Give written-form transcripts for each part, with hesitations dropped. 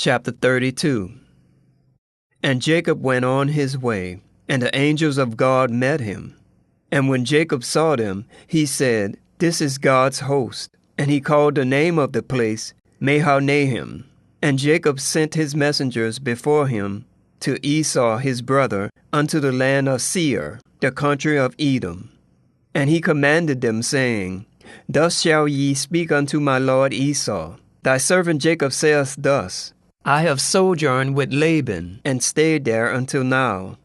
Chapter 32. And Jacob went on his way, and the angels of God met him. And when Jacob saw them, he said, "This is God's host." And he called the name of the place Mahanaim. And Jacob sent his messengers before him to Esau his brother unto the land of Seir, the country of Edom. And he commanded them, saying, "Thus shall ye speak unto my lord Esau. Thy servant Jacob saith thus, I have sojourned with Laban, and stayed there until now.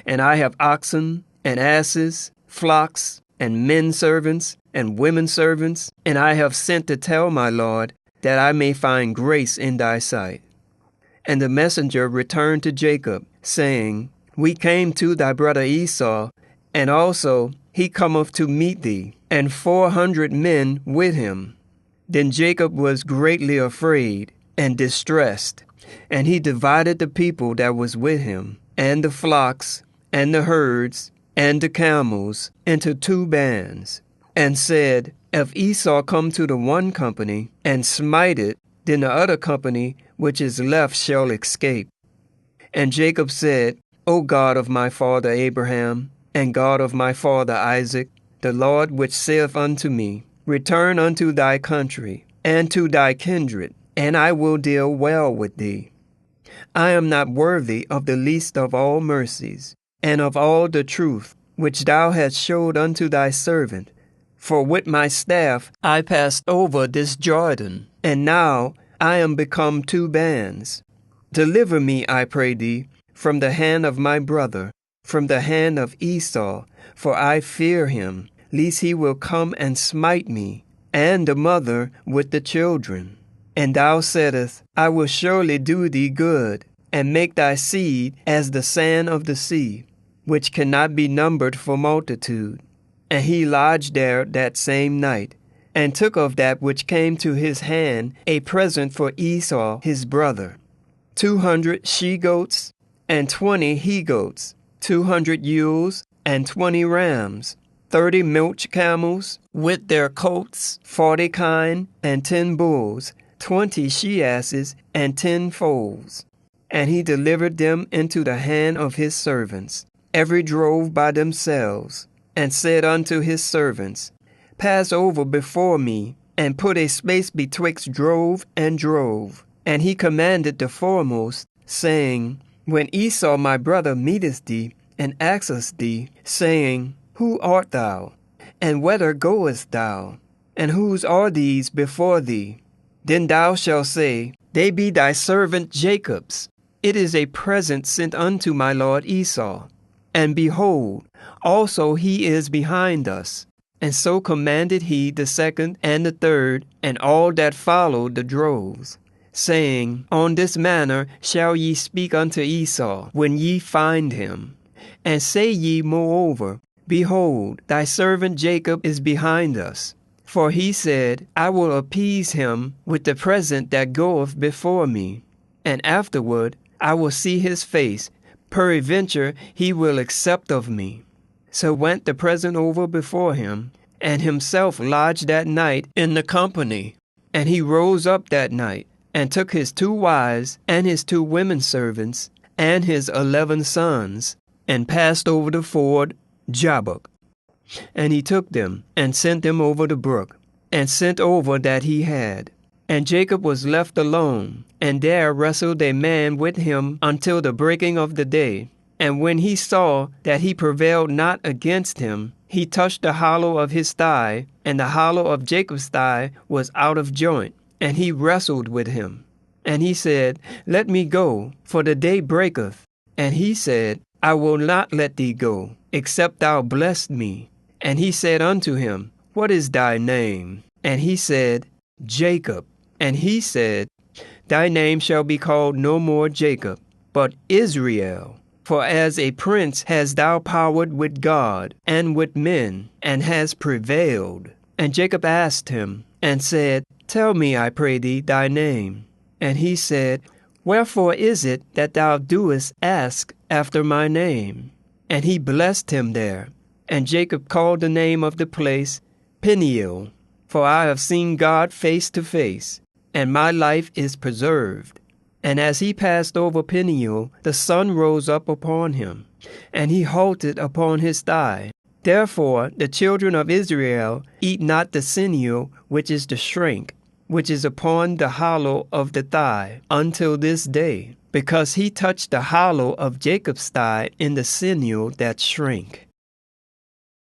And I have oxen, and asses, flocks, and men servants, and women servants, and I have sent to tell my lord, that I may find grace in thy sight." And the messenger returned to Jacob, saying, "We came to thy brother Esau, and also he cometh to meet thee, and 400 men with him." Then Jacob was greatly afraid and distressed, and he divided the people that was with him, and the flocks, and the herds, and the camels, into 2 bands, and said, "If Esau come to the one company, and smite it, then the other company which is left shall escape." And Jacob said, "O God of my father Abraham, and God of my father Isaac, the Lord which saith unto me, Return unto thy country, and to thy kindred, and I will deal well with thee. I am not worthy of the least of all mercies, and of all the truth which thou hast showed unto thy servant. For with my staff I passed over this Jordan, and now I am become 2 bands. Deliver me, I pray thee, from the hand of my brother, from the hand of Esau, for I fear him, lest he will come and smite me, and the mother with the children. And thou saidest, I will surely do thee good, and make thy seed as the sand of the sea, which cannot be numbered for multitude." And he lodged there that same night, and took of that which came to his hand a present for Esau his brother, 200 she-goats, and 20 he-goats, 200 ewes, and 20 rams, 30 milch camels, with their coats, 40 kine, and 10 bulls, 20 she-asses, and 10 foals. And he delivered them into the hand of his servants, every drove by themselves, and said unto his servants, Pass over before me, and put a space betwixt drove and drove. And he commanded the foremost, saying, When Esau my brother meeteth thee, and asketh thee, saying, Who art thou? And whither goest thou? And whose are these before thee? Then thou shalt say, They be thy servant Jacob's. It is a present sent unto my lord Esau. And behold, also he is behind us. And so commanded he the second and the third, and all that followed the droves, saying, On this manner shall ye speak unto Esau, when ye find him. And say ye moreover, Behold, thy servant Jacob is behind us. For he said, I will appease him with the present that goeth before me, and afterward I will see his face, peradventure he will accept of me. So went the present over before him, and himself lodged that night in the company. And he rose up that night, and took his 2 wives, and his 2 women servants, and his 11 sons, and passed over the ford Jabbok. And he took them, and sent them over the brook, and sent over that he had. And Jacob was left alone, and there wrestled a man with him until the breaking of the day. And when he saw that he prevailed not against him, he touched the hollow of his thigh, and the hollow of Jacob's thigh was out of joint, and he wrestled with him. And he said, Let me go, for the day breaketh. And he said, I will not let thee go, except thou bless me. And he said unto him, What is thy name? And he said, Jacob. And he said, Thy name shall be called no more Jacob, but Israel. For as a prince hast thou powered with God and with men, and hast prevailed. And Jacob asked him, and said, Tell me, I pray thee, thy name. And he said, Wherefore is it that thou doest ask after my name? And he blessed him there. And Jacob called the name of the place Peniel, for I have seen God face to face, and my life is preserved. And as he passed over Peniel, the sun rose up upon him, and he halted upon his thigh. Therefore the children of Israel eat not the sinew which is the shrink, which is upon the hollow of the thigh, until this day, because he touched the hollow of Jacob's thigh in the sinew that shrink.